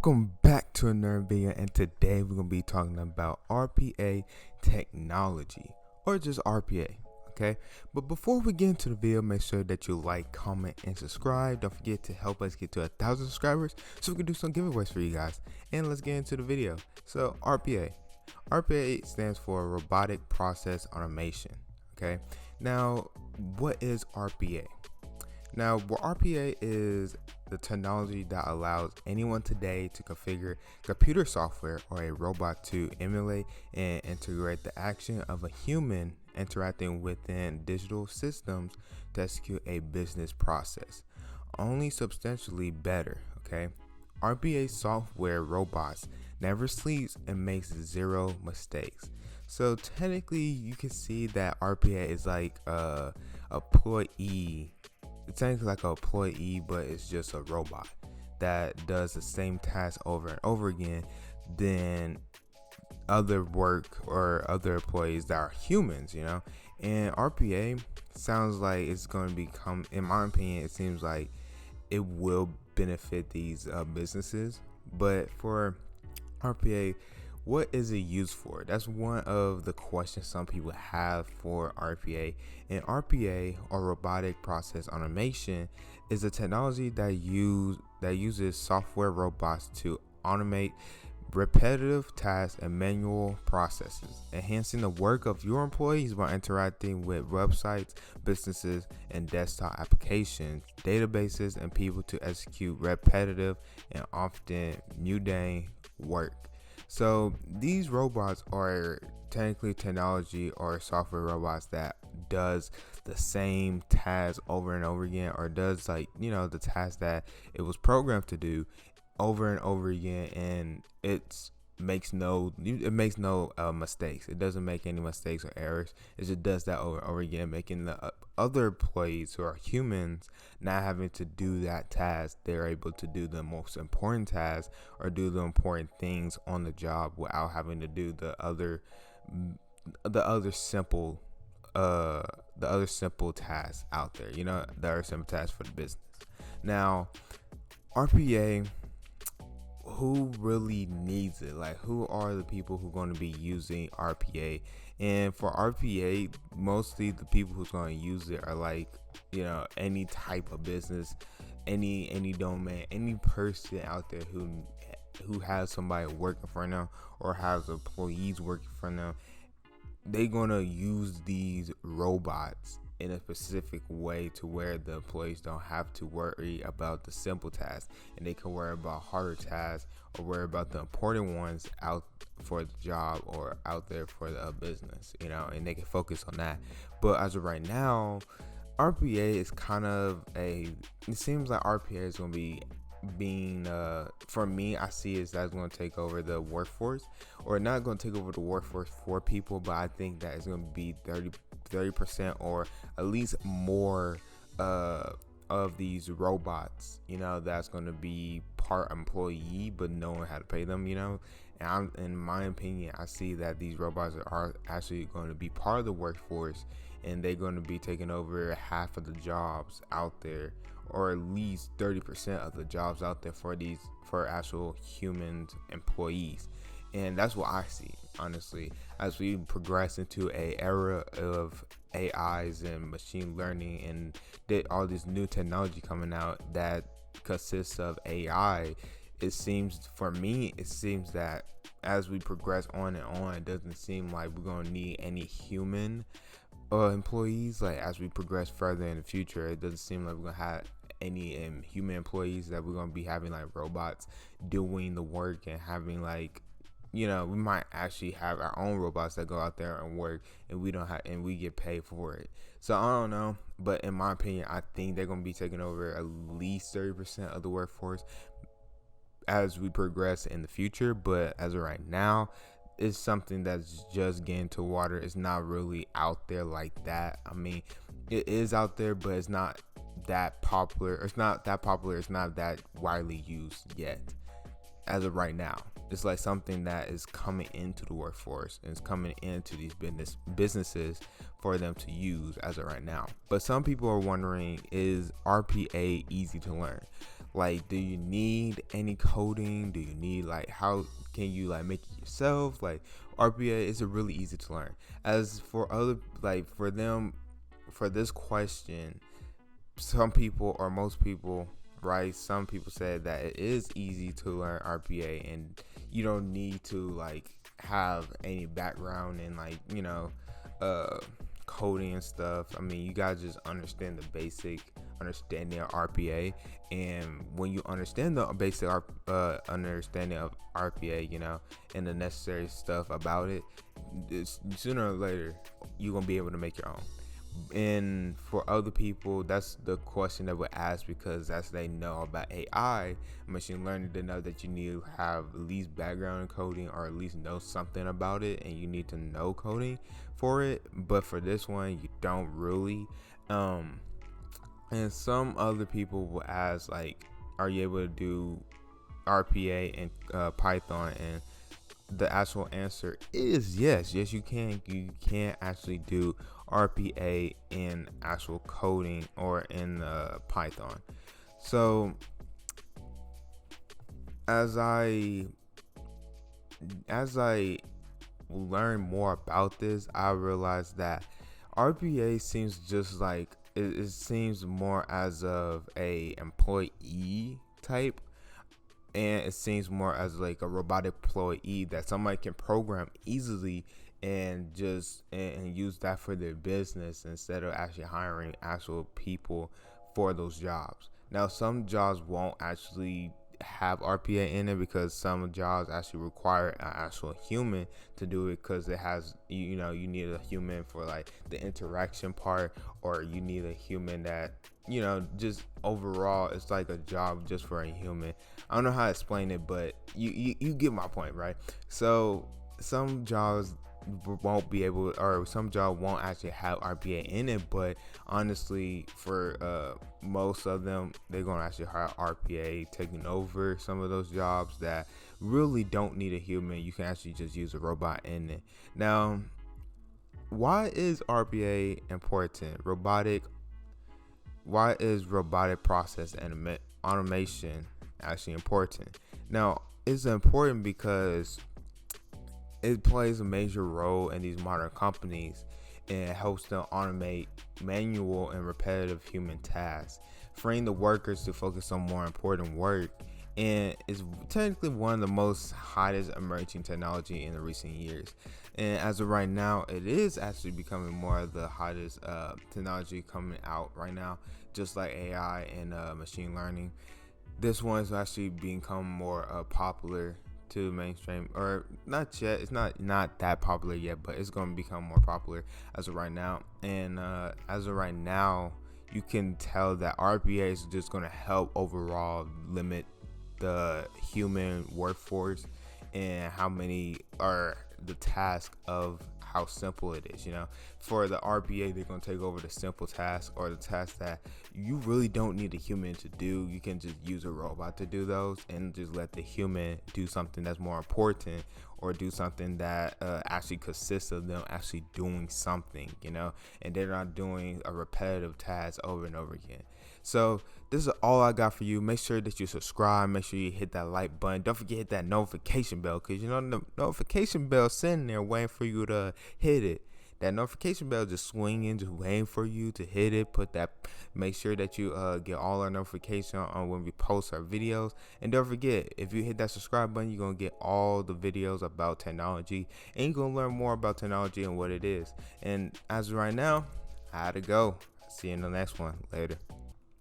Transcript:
Welcome back to another video, and today we're going to be talking about RPA technology, or just RPA, okay? But before we get into the video, make sure that you like, comment, and subscribe. Don't forget to help us get to 1,000 subscribers so we can do some giveaways for you guys. And let's get into the video. So RPA. RPA stands for Robotic Process Automation, okay? Now, what is RPA? Now, RPA is the technology that allows anyone today to configure computer software or a robot to emulate and integrate the action of a human interacting within digital systems to execute a business process, only substantially better, okay? RPA software robots never sleeps and makes zero mistakes. So technically, you can see that RPA is like a employee. It's technically like an employee, but it's just a robot that does the same task over and over again than other work or other employees that are humans, you know. And RPA sounds like it's going to become, in my opinion, it seems like it will benefit these businesses. But for RPA, what is it used for? That's one of the questions some people have for RPA. And RPA, or robotic process automation, is a technology that uses software robots to automate repetitive tasks and manual processes, enhancing the work of your employees by interacting with websites, businesses, and desktop applications, databases, and people to execute repetitive and often mundane work. So these robots are technically technology or software robots that does the same task over and over again, or does, like, you know, the task that it was programmed to do over and over again, and it makes no mistakes. It doesn't make any mistakes or errors. It just does that over and over again, making the other employees who are humans not having to do that task. They're able to do the most important tasks or do the important things on the job without having to do the other simple tasks out there, you know, the other simple tasks for the business. Now, RPA, who really needs it? Like, who are the people who are going to be using RPA? And for RPA, mostly the people who's going to use it are, like, you know, any type of business, any domain, any person out there who has somebody working for them or has employees working for them. They're going to use these robots in a specific way to where the employees don't have to worry about the simple tasks, and they can worry about harder tasks or worry about the important ones out for the job or out there for the business, you know, and they can focus on that. But as of right now, RPA is kind of it seems like RPA is going to be being for me, I see is that's going to take over the workforce, or not going to take over the workforce for people, but I think that it's going to be 30% or at least more of these robots, you know, that's going to be part employee but knowing how to pay them, you know. And in my opinion, I see that these robots are actually going to be part of the workforce, and they're going to be taking over half of the jobs out there, or at least 30% of the jobs out there for actual human employees. And that's what I see, honestly, as we progress into a era of AIs and machine learning and all this new technology coming out that consists of AI. It seems that as we progress on and on, it doesn't seem like we're going to need any human employees. Like, as we progress further in the future, it doesn't seem like we're going to have any human employees, that we're going to be having like robots doing the work and having, like, you know, we might actually have our own robots that go out there and work, and we get paid for it. So I don't know, but in my opinion, I think they're going to be taking over at least 30% of the workforce as we progress in the future. But as of right now, it's something that's just getting to water. It's not really out there like that. I mean, it is out there, but it's not that popular. It's not that widely used yet as of right now. It's like something that is coming into the workforce and it's coming into these businesses for them to use as of right now. But some people are wondering, is RPA easy to learn? Like, do you need any coding? Do you need, like, how can you like make it yourself? Like, RPA is really easy to learn. As for other, like, for them, for this question, some people or most people, right, some people said that it is easy to learn RPA and you don't need to like have any background in, like, uh coding and stuff. I mean, you gotta just understand the basic understanding of RPA, and when you understand the basic understanding of RPA, and the necessary stuff about it, sooner or later you're gonna be able to make your own. And for other people, that's the question that would ask, because that's they know about AI, machine learning. They know that you need to have at least background in coding, or at least know something about it, and you need to know coding for it. But for this one, you don't really. And some other people will ask, like, are you able to do RPA and Python? And the actual answer is yes. Yes, you can. You can actually do RPA in actual coding or in Python. So as I learn more about this, I realized that RPA seems just like it seems more as of a employee type, and it seems more as like a robotic employee that somebody can program easily and just and use that for their business, instead of actually hiring actual people for those jobs. Now, some jobs won't actually have RPA in it, because some jobs actually require an actual human to do it, because it has, you need a human for like the interaction part, or you need a human that, just overall it's like a job just for a human. I don't know how to explain it, but you get my point, right? So some jobs won't be able, or some job won't actually have RPA in it, but honestly, for most of them, they're gonna actually have RPA taking over some of those jobs that really don't need a human. You can actually just use a robot in it. Now, why is RPA important? Why is robotic process and automation actually important? Now, it's important because it plays a major role in these modern companies, and it helps them automate manual and repetitive human tasks, freeing the workers to focus on more important work. And it's technically one of the most hottest emerging technology in the recent years. And as of right now, it is actually becoming more of the hottest technology coming out right now, just like AI and machine learning. This one is actually become more popular to mainstream, or not yet. It's not that popular yet, but it's going to become more popular as of right now. And as of right now, you can tell that RPA is just going to help overall limit the human workforce, and how many are the task of how simple it is. For the RPA, they're going to take over the simple task, or the task that you really don't need a human to do. You can just use a robot to do those, and just let the human do something that's more important, or do something that actually consists of them actually doing something, and they're not doing a repetitive task over and over again. So this is all I got for you. Make sure that you subscribe. Make sure you hit that like button. Don't forget to hit that notification bell, because the notification bell sitting there waiting for you to hit it. That notification bell just swinging, just waiting for you to hit it. Make sure that you get all our notification on when we post our videos. And don't forget, if you hit that subscribe button, you're gonna get all the videos about technology, and you're gonna learn more about technology and what it is. And as of right now, I had to go. See you in the next one. Later.